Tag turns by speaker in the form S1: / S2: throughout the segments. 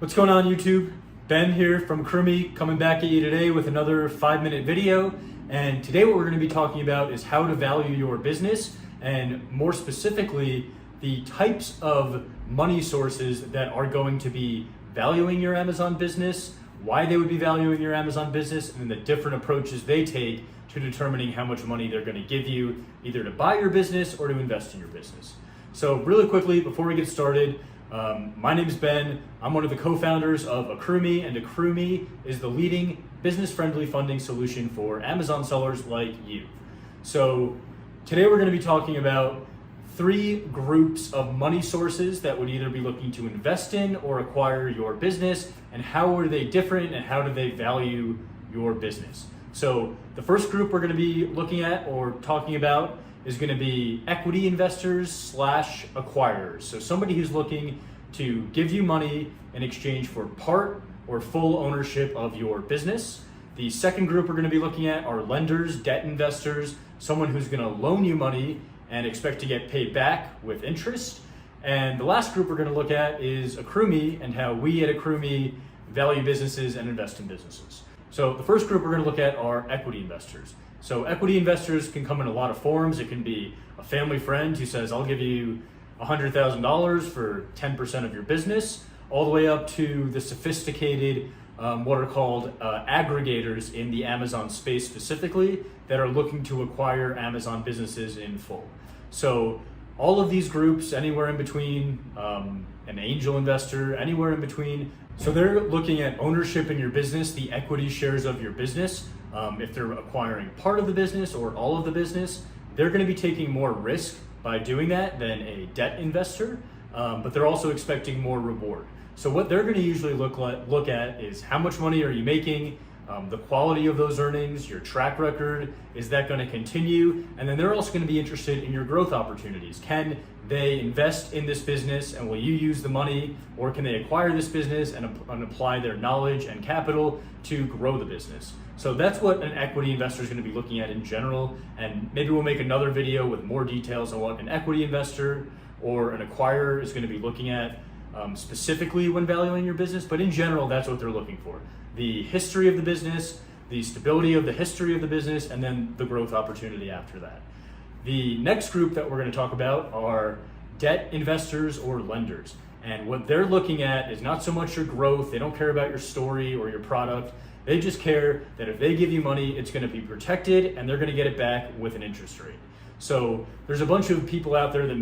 S1: What's going on, YouTube? Ben here from AccrueMe, coming back at you today with another 5-minute video. And today what we're going to be talking about is how to value your business, and more specifically, the types of money sources that are going to be valuing your Amazon business, why they would be valuing your Amazon business, and the different approaches they take to determining how much money they're going to give you, either to buy your business or to invest in your business. So really quickly, before we get started, my name is Ben. I'm one of the co-founders of AccrueMe, and AccrueMe is the leading business-friendly funding solution for Amazon sellers like you. So today we're going to be talking about 3 groups of money sources that would either be looking to invest in or acquire your business, and how are they different and how do they value your business. So the first group we're going to be looking at or talking about is going to be equity investors / acquirers. So somebody who's looking to give you money in exchange for part or full ownership of your business. The second group we're going to be looking at are lenders, debt investors, someone who's going to loan you money and expect to get paid back with interest. And the last group we're going to look at is AccrueMe and how we at AccrueMe value businesses and invest in businesses. So the first group we're going to look at are equity investors. So equity investors can come in a lot of forms. It can be a family friend who says, I'll give you $100,000 for 10% of your business, all the way up to the sophisticated, what are called aggregators in the Amazon space specifically, that are looking to acquire Amazon businesses in full. So all of these groups, anywhere in between, an angel investor, anywhere in between. So they're looking at ownership in your business, the equity shares of your business. If they're acquiring part of the business or all of the business, they're going to be taking more risk by doing that than a debt investor, but they're also expecting more reward. So what they're going to usually look at is how much money are you making, the quality of those earnings, your track record, is that going to continue? And then they're also going to be interested in your growth opportunities. Can they invest in this business and will you use the money, or can they acquire this business and apply their knowledge and capital to grow the business? So that's what an equity investor is going to be looking at in general, and maybe we'll make another video with more details on what an equity investor or an acquirer is going to be looking at specifically when valuing your business, but in general, that's what they're looking for. The history of the business, the stability of the history of the business, and then the growth opportunity after that. The next group that we're going to talk about are debt investors or lenders. And what they're looking at is not so much your growth. They don't care about your story or your product. They just care that if they give you money, it's going to be protected and they're going to get it back with an interest rate. So there's a bunch of people out there that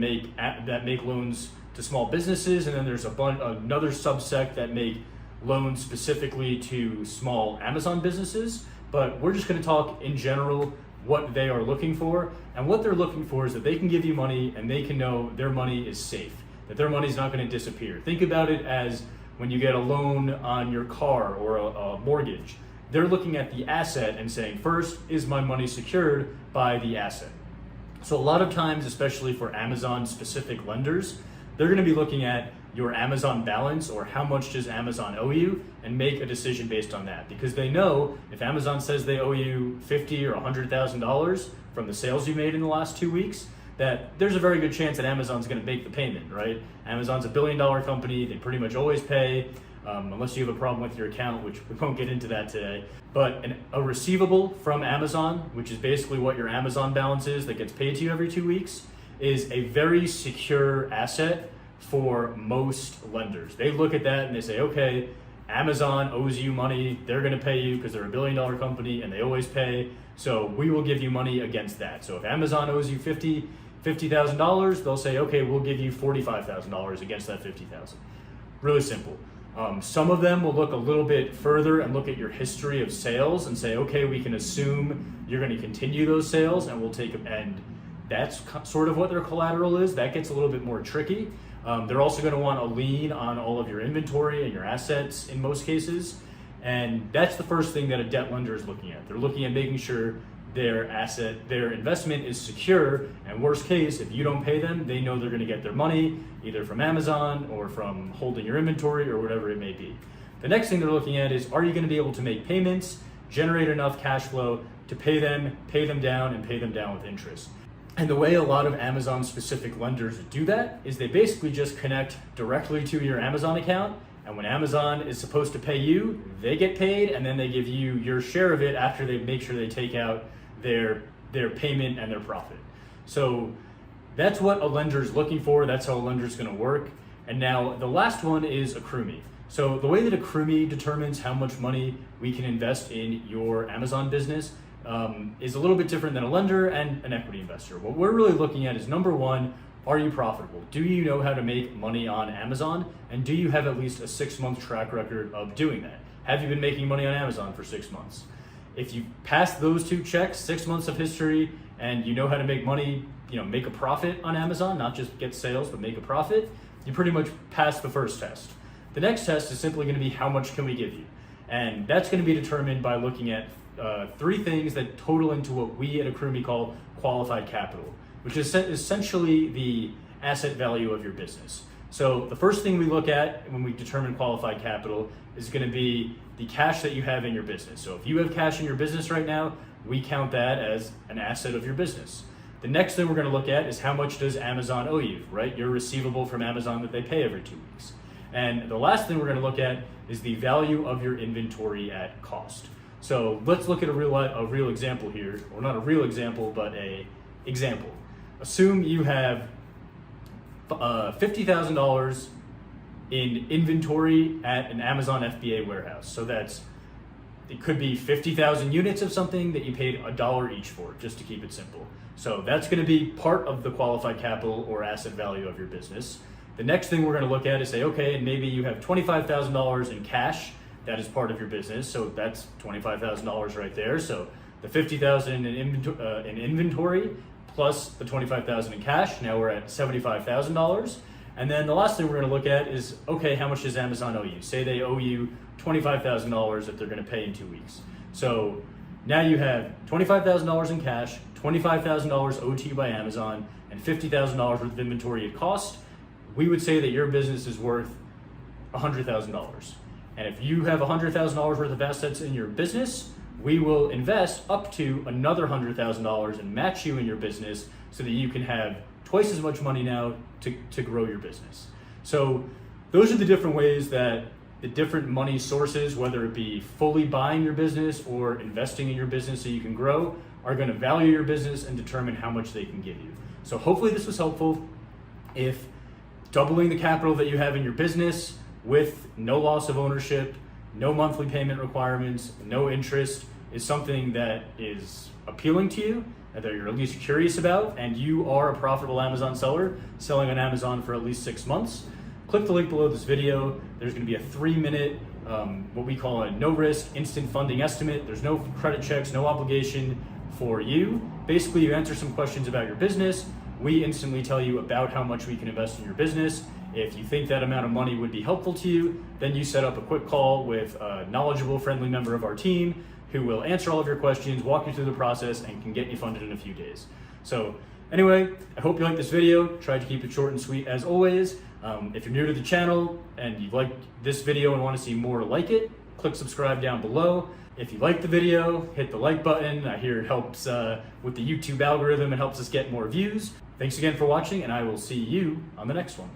S1: make loans to small businesses, and then there's another subsect that make loans specifically to small Amazon businesses. But we're just going to talk in general what they are looking for, and what they're looking for is that they can give you money and they can know their money is safe, that their money is not going to disappear. Think about it as when you get a loan on your car or a mortgage. They're looking at the asset and saying, first, is my money secured by the asset? So a lot of times, especially for Amazon specific lenders, they're going to be looking at your Amazon balance, or how much does Amazon owe you, and make a decision based on that. Because they know if Amazon says they owe you $50,000 or $100,000 from the sales you made in the last 2 weeks, that there's a very good chance that Amazon's going to make the payment, right? Amazon's a billion-dollar company. They pretty much always pay, unless you have a problem with your account, which we won't get into that today. But a receivable from Amazon, which is basically what your Amazon balance is that gets paid to you every 2 weeks, is a very secure asset for most lenders. They look at that and they say, okay, Amazon owes you money. They're going to pay you because they're a billion-dollar company and they always pay. So we will give you money against that. So if Amazon owes you $50,000, they'll say, okay, we'll give you $45,000 against that $50,000. Really simple. Some of them will look a little bit further and look at your history of sales and say, okay, we can assume you're going to continue those sales, and we'll take them. And that's sort of what their collateral is. That gets a little bit more tricky. They're also going to want a lien on all of your inventory and your assets in most cases. And that's the first thing that a debt lender is looking at. They're looking at making sure their investment is secure. And worst case, if you don't pay them, they know they're going to get their money either from Amazon or from holding your inventory or whatever it may be. The next thing they're looking at is, are you going to be able to make payments, generate enough cash flow to pay them down, and pay them down with interest? And the way a lot of Amazon specific lenders do that is they basically just connect directly to your Amazon account And when Amazon is supposed to pay you, they get paid, and then they give you your share of it after they make sure they take out their payment and their profit. So that's what a lender is looking for. That's how a lender is going to work. And now the last one is AccrueMe. So the way that AccrueMe determines how much money we can invest in your Amazon business is a little bit different than a lender and an equity investor. What we're really looking at is, number one, are you profitable? Do you know how to make money on Amazon? And do you have at least a 6-month track record of doing that? Have you been making money on Amazon for 6 months? If you pass those 2 checks, 6 months of history, and you know how to make money, make a profit on Amazon, not just get sales, but make a profit, you pretty much pass the first test. The next test is simply going to be, how much can we give you? And that's going to be determined by looking at 3 things that total into what we at AccrueMe call qualified capital, which is essentially the asset value of your business. So the first thing we look at when we determine qualified capital is going to be the cash that you have in your business. So if you have cash in your business right now, we count that as an asset of your business. The next thing we're going to look at is, how much does Amazon owe you, right? You're receivable from Amazon that they pay every 2 weeks. And the last thing we're going to look at is the value of your inventory at cost. So let's look at a real example here, or not a real example, but a example. Assume you have $50,000 in inventory at an Amazon FBA warehouse. So it could be 50,000 units of something that you paid $1 each for, just to keep it simple. So that's going to be part of the qualified capital or asset value of your business. The next thing we're going to look at is say, okay, maybe you have $25,000 in cash. That is part of your business. So that's $25,000 right there. So the $50,000 in inventory plus the $25,000 in cash, now we're at $75,000. And then the last thing we're going to look at is, okay, how much does Amazon owe you? Say they owe you $25,000 that they're going to pay in 2 weeks. So now you have $25,000 in cash, $25,000 owed to you by Amazon, and $50,000 worth of inventory at cost. We would say that your business is worth $100,000. And if you have $100,000 worth of assets in your business, we will invest up to another $100,000 and match you in your business so that you can have twice as much money now to grow your business. So those are the different ways that the different money sources, whether it be fully buying your business or investing in your business so you can grow, are going to value your business and determine how much they can give you. So hopefully this was helpful. If doubling the capital that you have in your business with no loss of ownership, no monthly payment requirements, no interest is something that is appealing to you, that you're at least curious about, and you are a profitable Amazon seller selling on Amazon for at least 6 months, click the link below this video. There's going to be a 3-minute, what we call a no-risk instant funding estimate. There's no credit checks, no obligation for you. Basically, you answer some questions about your business. We instantly tell you about how much we can invest in your business. If you think that amount of money would be helpful to you, then you set up a quick call with a knowledgeable, friendly member of our team who will answer all of your questions, walk you through the process, and can get you funded in a few days. So anyway, I hope you liked this video. Tried to keep it short and sweet as always. If you're new to the channel and you like this video and want to see more like it, click subscribe down below. If you like the video, hit the like button. I hear it helps with the YouTube algorithm. It helps us get more views. Thanks again for watching, and I will see you on the next one.